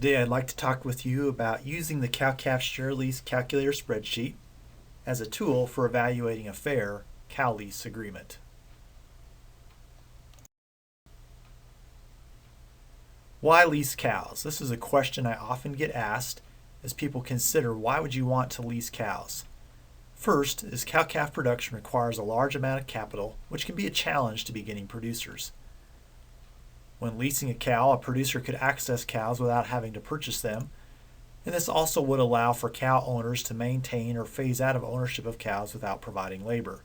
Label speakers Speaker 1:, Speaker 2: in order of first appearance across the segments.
Speaker 1: Today I'd like to talk with you about using the cow-calf share lease calculator spreadsheet as a tool for evaluating a fair cow lease agreement. Why lease cows? This is a question I often get asked as people consider why would you want to lease cows. First is cow-calf production requires a large amount of capital, which can be a challenge to beginning producers. When leasing a cow, a producer could access cows without having to purchase them, and this also would allow for cow owners to maintain or phase out of ownership of cows without providing labor.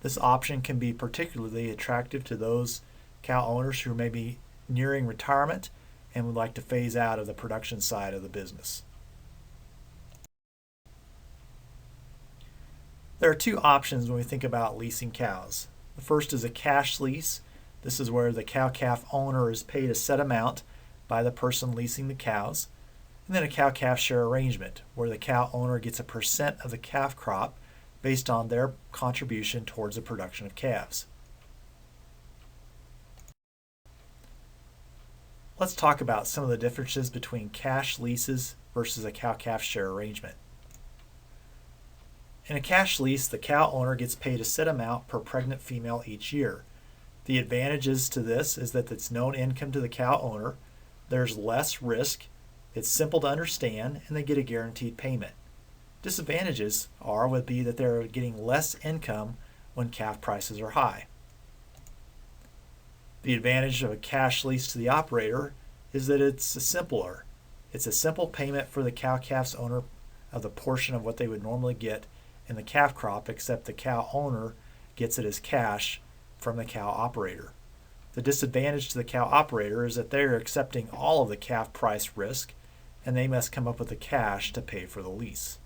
Speaker 1: This option can be particularly attractive to those cow owners who may be nearing retirement and would like to phase out of the production side of the business. There are two options when we think about leasing cows. The first is a cash lease. This is where the cow-calf owner is paid a set amount by the person leasing the cows. And then a cow-calf share arrangement, where the cow owner gets a percent of the calf crop based on their contribution towards the production of calves. Let's talk about some of the differences between cash leases versus a cow-calf share arrangement. In a cash lease, the cow owner gets paid a set amount per pregnant female each year. The advantages to this is that it's known income to the cow owner, there's less risk, it's simple to understand, and they get a guaranteed payment. Disadvantages would be that they're getting less income when calf prices are high. The advantage of a cash lease to the operator is that it's simpler. It's a simple payment for the cow-calf's owner of the portion of what they would normally get in the calf crop, except the cow owner gets it as cash from the cow operator. The disadvantage to the cow operator is that they're accepting all of the calf price risk, and they must come up with the cash to pay for the lease.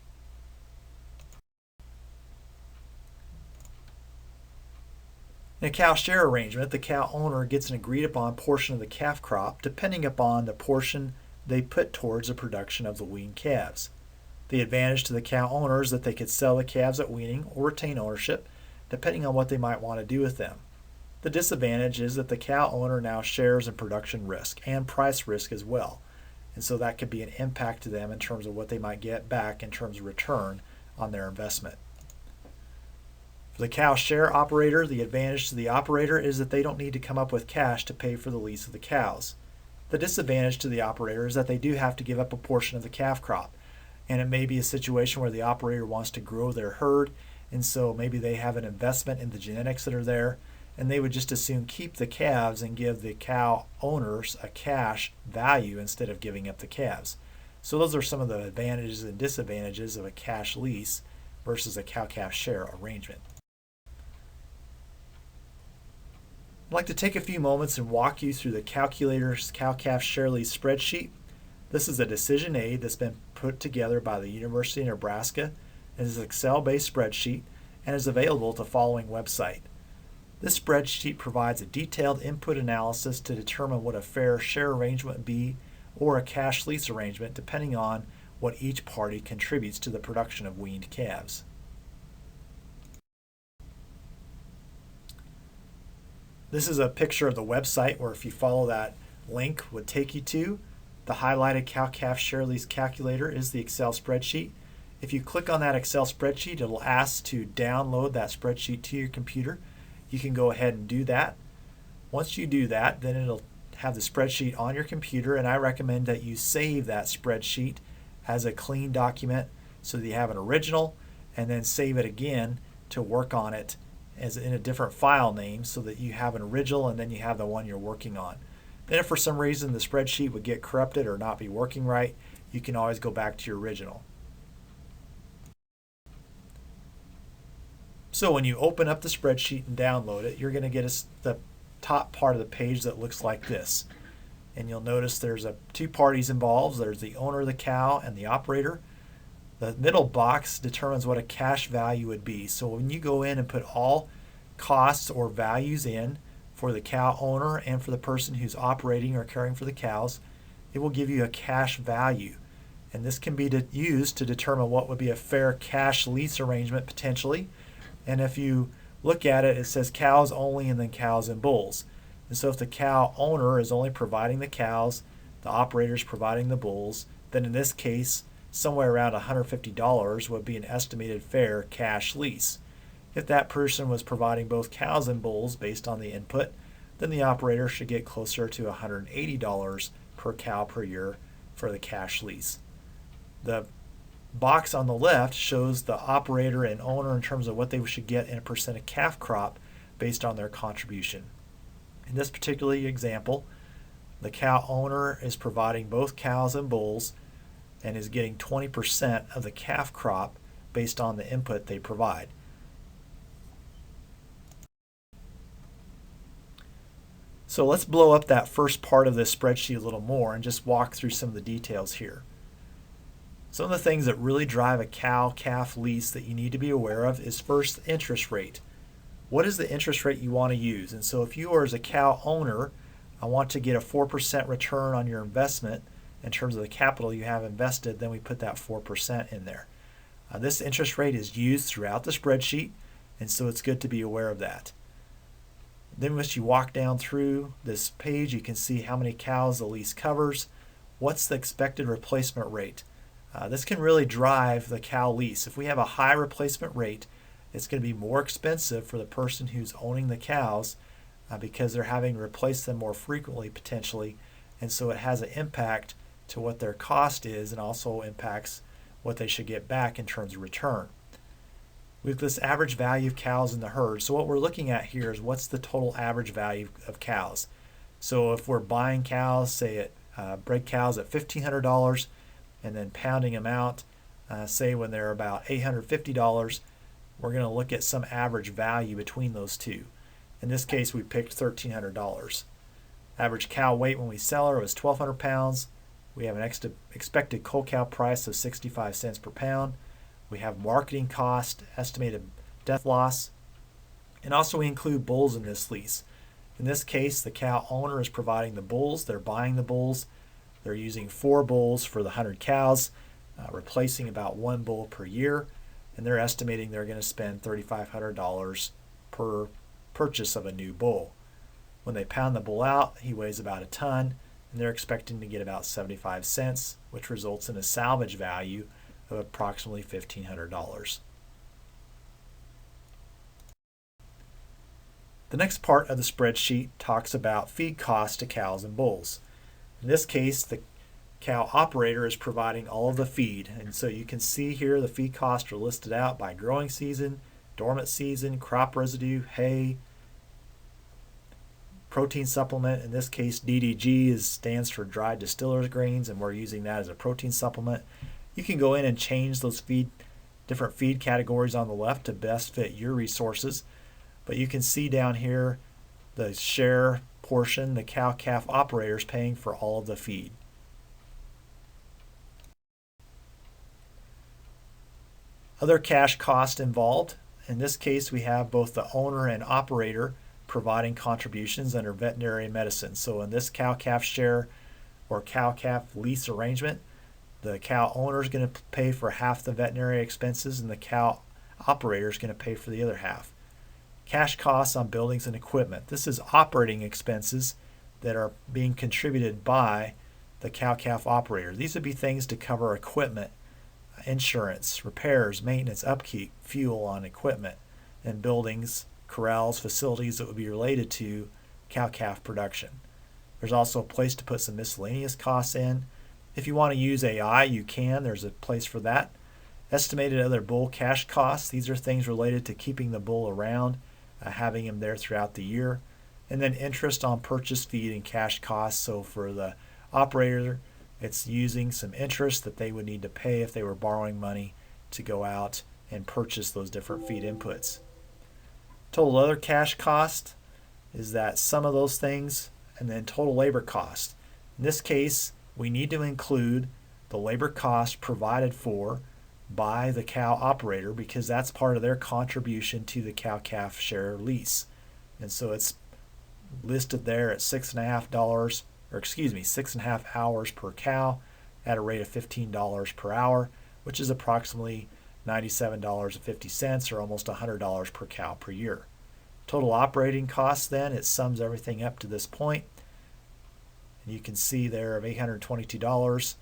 Speaker 1: In a cow share arrangement, the cow owner gets an agreed upon portion of the calf crop depending upon the portion they put towards the production of the weaned calves. The advantage to the cow owner is that they could sell the calves at weaning or retain ownership depending on what they might want to do with them. The disadvantage is that the cow owner now shares in production risk and price risk as well, and so that could be an impact to them in terms of what they might get back in terms of return on their investment. For the cow share operator, the advantage to the operator is that they don't need to come up with cash to pay for the lease of the cows. The disadvantage to the operator is that they do have to give up a portion of the calf crop, and it may be a situation where the operator wants to grow their herd, and so maybe they have an investment in the genetics that are there, and they would just as soon keep the calves and give the cow owners a cash value instead of giving up the calves. So those are some of the advantages and disadvantages of a cash lease versus a cow-calf share arrangement. I'd like to take a few moments and walk you through the calculator's cow-calf share lease spreadsheet. This is a decision aid that's been put together by the University of Nebraska. It is an Excel-based spreadsheet and is available at the following website. This spreadsheet provides a detailed input analysis to determine what a fair share arrangement would be or a cash lease arrangement depending on what each party contributes to the production of weaned calves. This is a picture of the website where if you follow that link would take you to. The highlighted cow-calf share lease calculator is the Excel spreadsheet. If you click on that Excel spreadsheet, it'll ask to download that spreadsheet to your computer. You can go ahead and do that. Once you do that, then it'll have the spreadsheet on your computer, and I recommend that you save that spreadsheet as a clean document so that you have an original, and then save it again to work on it as in a different file name so that you have an original and then you have the one you're working on. Then if for some reason the spreadsheet would get corrupted or not be working right, you can always go back to your original. So when you open up the spreadsheet and download it, you're going to get the top part of the page that looks like this. And you'll notice there's two parties involved. There's the owner of the cow and the operator. The middle box determines what a cash value would be. So when you go in and put all costs or values in for the cow owner and for the person who's operating or caring for the cows, it will give you a cash value. And this can be used to determine what would be a fair cash lease arrangement potentially. And if you look at it, it says cows only and then cows and bulls. And so if the cow owner is only providing the cows, the operator is providing the bulls, then in this case, somewhere around $150 would be an estimated fair cash lease. If that person was providing both cows and bulls based on the input, then the operator should get closer to $180 per cow per year for the cash lease. The box on the left shows the operator and owner in terms of what they should get in a percent of calf crop based on their contribution. In this particular example, the cow owner is providing both cows and bulls and is getting 20% of the calf crop based on the input they provide. So let's blow up that first part of this spreadsheet a little more and just walk through some of the details here. Some of the things that really drive a cow-calf lease that you need to be aware of is first, the interest rate. What is the interest rate you want to use? And so if you are as a cow owner, I want to get a 4% return on your investment in terms of the capital you have invested, then we put that 4% in there. This interest rate is used throughout the spreadsheet, and so it's good to be aware of that. Then as you walk down through this page, you can see how many cows the lease covers. What's the expected replacement rate? This can really drive the cow lease. If we have a high replacement rate, it's going to be more expensive for the person who's owning the cows because they're having to replace them more frequently potentially, and so it has an impact to what their cost is and also impacts what they should get back in terms of return. With this average value of cows in the herd, so what we're looking at here is what's the total average value of cows. So if we're buying cows, say at break cows at $1,500 and then pounding them out, say when they're about $850, we're going to look at some average value between those two. In this case, we picked $1,300. Average cow weight when we sell her was 1,200 pounds. We have an expected cull cow price of 65 cents per pound. We have marketing cost, estimated death loss, and also we include bulls in this lease. In this case, the cow owner is providing the bulls. They're buying the bulls. They're using 4 bulls for the 100 cows, replacing about 1 bull per year, and they're estimating they're going to spend $3,500 per purchase of a new bull. When they pound the bull out, he weighs about a ton, and they're expecting to get about 75 cents, which results in a salvage value of approximately $1,500. The next part of the spreadsheet talks about feed costs to cows and bulls. In this case, the cow operator is providing all of the feed, and so you can see here the feed costs are listed out by growing season, dormant season, crop residue, hay, protein supplement. In this case, DDG stands for dried distillers grains, and we're using that as a protein supplement. You can go in and change those different feed categories on the left to best fit your resources. But you can see down here the share portion, the cow-calf operator is paying for all of the feed. Other cash costs involved. In this case, we have both the owner and operator providing contributions under veterinary medicine. So in this cow-calf share or cow-calf lease arrangement, the cow owner is going to pay for half the veterinary expenses and the cow operator is going to pay for the other half. Cash costs on buildings and equipment. This is operating expenses that are being contributed by the cow-calf operator. These would be things to cover equipment, insurance, repairs, maintenance, upkeep, fuel on equipment, and buildings, corrals, facilities that would be related to cow-calf production. There's also a place to put some miscellaneous costs in. If you want to use AI, you can. There's a place for that. Estimated other bull cash costs. These are things related to keeping the bull around, having him there throughout the year. And then interest on purchase feed and cash costs. So for the operator, it's using some interest that they would need to pay if they were borrowing money to go out and purchase those different feed inputs. Total other cash cost is that sum of those things, and then total labor cost. In this case, we need to include the labor cost provided for by the cow operator because that's part of their contribution to the cow-calf share lease. And so it's listed there at $6.5 hours per cow at a rate of $15 per hour, which is approximately $97.50 or almost $100 per cow per year. Total operating costs then, it sums everything up to this point. You can see there of $822,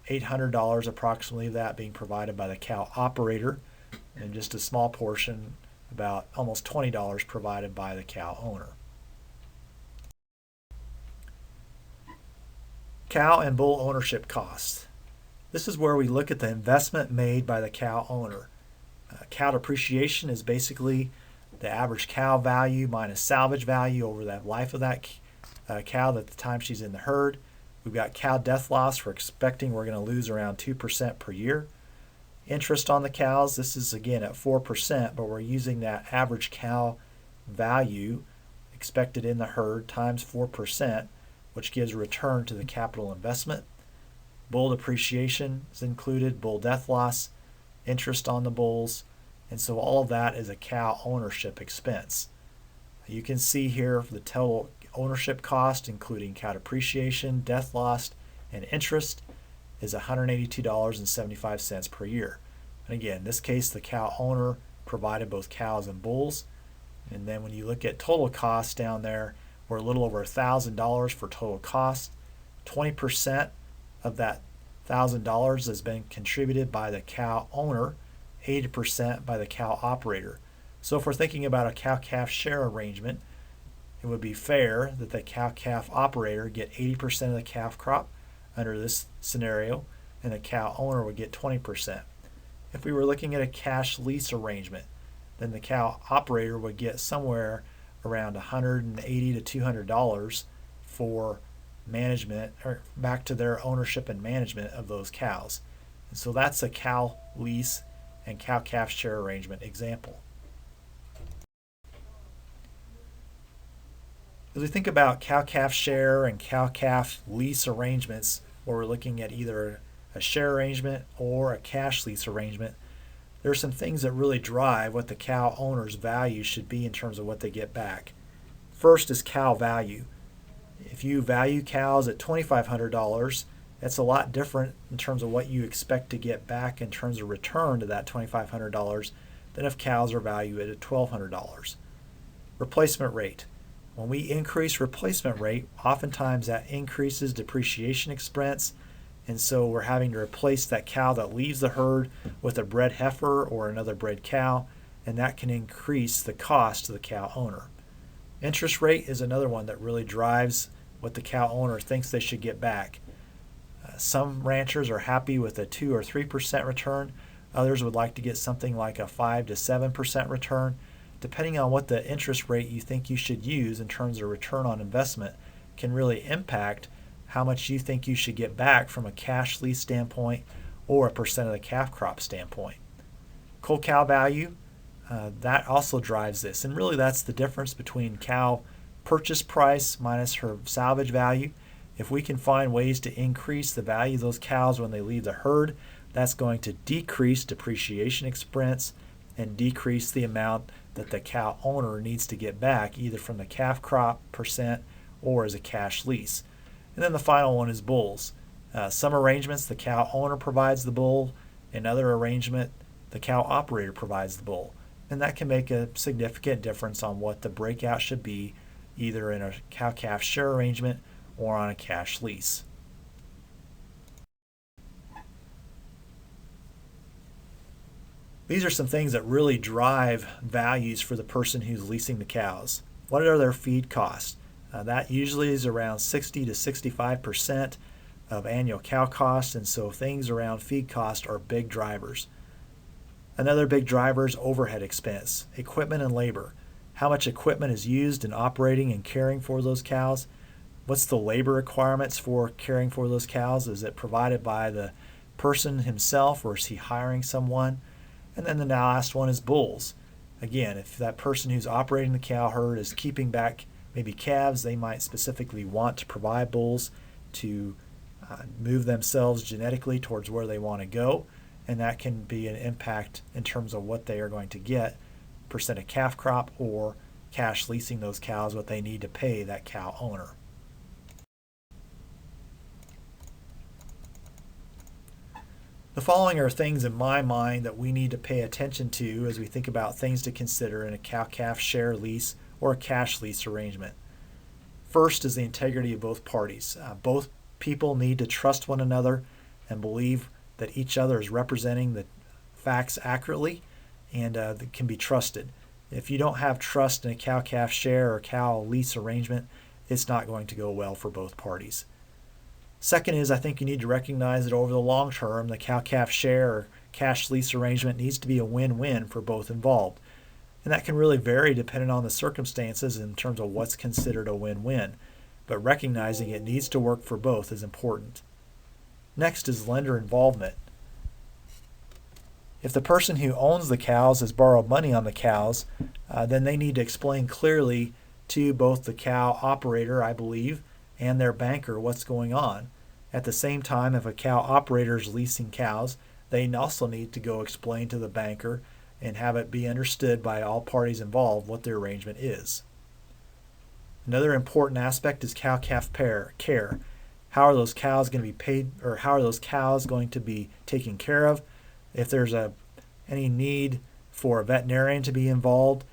Speaker 1: $800 approximately of that being provided by the cow operator, and just a small portion, about almost $20, provided by the cow owner. Cow and bull ownership costs. This is where we look at the investment made by the cow owner. Cow depreciation is basically the average cow value minus salvage value over the life of that cow at the time she's in the herd. We've got cow death loss. We're expecting we're going to lose around 2% per year. Interest on the cows, this is again at 4%, but we're using that average cow value expected in the herd times 4%, which gives a return to the capital investment. Bull depreciation is included, bull death loss, interest on the bulls, and so all of that is a cow ownership expense. You can see here the total ownership cost, including cow depreciation, death loss, and interest, is $182.75 per year. And again, in this case, the cow owner provided both cows and bulls. And then when you look at total costs down there, we're a little over $1,000 for total cost. 20% of that $1,000 has been contributed by the cow owner, 80% by the cow operator. So if we're thinking about a cow-calf share arrangement, it would be fair that the cow-calf operator get 80% of the calf crop under this scenario, and the cow owner would get 20%. If we were looking at a cash lease arrangement, then the cow operator would get somewhere around $180 to $200 for management, or back to their ownership and management of those cows. And so that's a cow lease and cow-calf share arrangement example. As we think about cow-calf share and cow-calf lease arrangements, where we're looking at either a share arrangement or a cash lease arrangement, there are some things that really drive what the cow owner's value should be in terms of what they get back. First is cow value. If you value cows at $2,500, that's a lot different in terms of what you expect to get back in terms of return to that $2,500 than if cows are valued at $1,200. Replacement rate. When we increase replacement rate, oftentimes that increases depreciation expense, and so we're having to replace that cow that leaves the herd with a bred heifer or another bred cow, and that can increase the cost to the cow owner. Interest rate is another one that really drives what the cow owner thinks they should get back. Some ranchers are happy with a 2 or 3% return. Others would like to get something like a 5 to 7% return. Depending on what the interest rate you think you should use in terms of return on investment can really impact how much you think you should get back from a cash lease standpoint or a percent of the calf crop standpoint. Cull cow value, that also drives this. And really that's the difference between cow purchase price minus her salvage value. If we can find ways to increase the value of those cows when they leave the herd, that's going to decrease depreciation expense and decrease the amount that the cow owner needs to get back, either from the calf crop percent or as a cash lease. And then the final one is bulls. Some arrangements the cow owner provides the bull, in other arrangement the cow operator provides the bull. And that can make a significant difference on what the breakout should be, either in a cow-calf share arrangement or on a cash lease. These are some things that really drive values for the person who's leasing the cows. What are their feed costs? That usually is around 60 to 65% of annual cow costs, and so things around feed cost are big drivers. Another big driver is overhead expense, equipment and labor. How much equipment is used in operating and caring for those cows? What's the labor requirements for caring for those cows? Is it provided by the person himself, or is he hiring someone? And then the last one is bulls. Again, if that person who's operating the cow herd is keeping back maybe calves, they might specifically want to provide bulls to move themselves genetically towards where they want to go, and that can be an impact in terms of what they are going to get, percent of calf crop or cash leasing those cows, what they need to pay that cow owner. The following are things in my mind that we need to pay attention to as we think about things to consider in a cow-calf share lease or a cash lease arrangement. first is the integrity of both parties. Both people need to trust one another and believe that each other is representing the facts accurately and that can be trusted. If you don't have trust in a cow-calf share or cow lease arrangement, it's not going to go well for both parties. Second is, I think you need to recognize that over the long term, the cow-calf share or cash lease arrangement needs to be a win-win for both involved. And that can really vary depending on the circumstances in terms of what's considered a win-win. But recognizing it needs to work for both is important. Next is lender involvement. If the person who owns the cows has borrowed money on the cows, then they need to explain clearly to both the cow operator, I believe, and their banker what's going on. At the same time, if a cow operator is leasing cows, they also need to go explain to the banker and have it be understood by all parties involved what their arrangement is. Another important aspect is cow-calf care. How are those cows going to be paid, or how are those cows going to be taken care of? If there's any need for a veterinarian to be involved,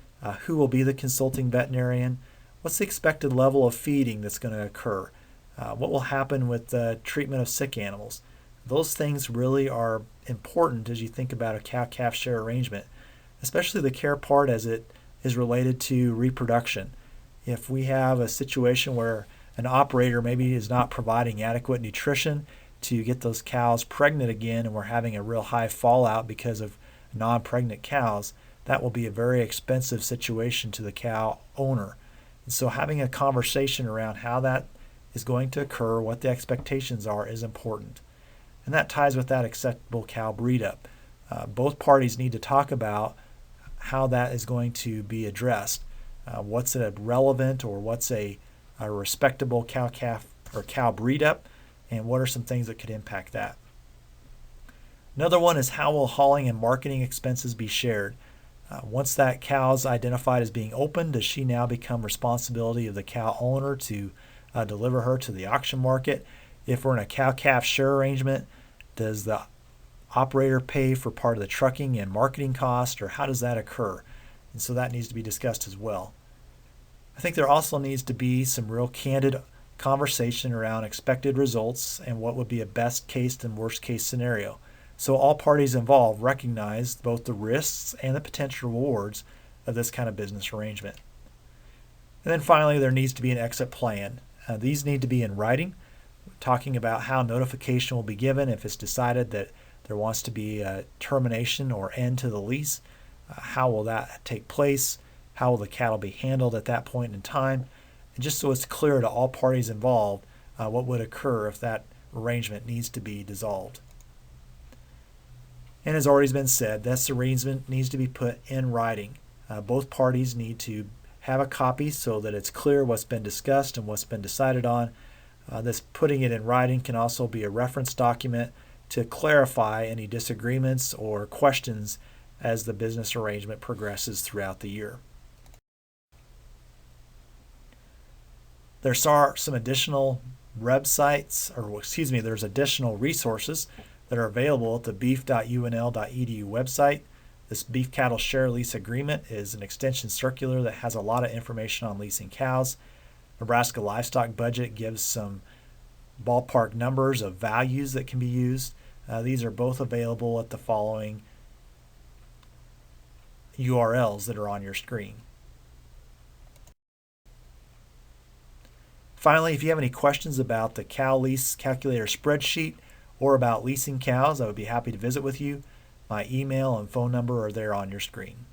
Speaker 1: who will be the consulting veterinarian? What's the expected level of feeding that's going to occur? What will happen with the treatment of sick animals? Those things really are important as you think about a cow-calf share arrangement, especially the care part as it is related to reproduction. If we have a situation where an operator maybe is not providing adequate nutrition to get those cows pregnant again and we're having a real high fallout because of non-pregnant cows, that will be a very expensive situation to the cow owner. And so having a conversation around how that is going to occur, what the expectations are, is important. And that ties with that acceptable cow breed up. Both parties need to talk about how that is going to be addressed. What's a relevant or what's a respectable cow-calf or cow breed up, and what are some things that could impact that. Another one is how will hauling and marketing expenses be shared? Once that cow is identified as being open, does she now become responsibility of the cow owner to deliver her to the auction market? If we're in a cow-calf share arrangement, does the operator pay for part of the trucking and marketing cost, or how does that occur? And so that needs to be discussed as well. I think there also needs to be some real candid conversation around expected results and what would be a best case and worst case scenario. So all parties involved recognize both the risks and the potential rewards of this kind of business arrangement. And then finally, there needs to be an exit plan. These need to be in writing, talking about how notification will be given if it's decided that there wants to be a termination or end to the lease. How will that take place? How will the cattle be handled at that point in time? And just so it's clear to all parties involved what would occur if that arrangement needs to be dissolved. And as already been said, this arrangement needs to be put in writing. Both parties need to have a copy so that it's clear what's been discussed and what's been decided on. This putting it in writing can also be a reference document to clarify any disagreements or questions as the business arrangement progresses throughout the year. There are some additional there's additional resources that are available at the beef.unl.edu website. This beef cattle share lease agreement is an extension circular that has a lot of information on leasing cows. Nebraska livestock budget gives some ballpark numbers of values that can be used. These are both available at the following URLs that are on your screen. Finally, if you have any questions about the cow lease calculator spreadsheet or about leasing cows, I would be happy to visit with you. My email and phone number are there on your screen.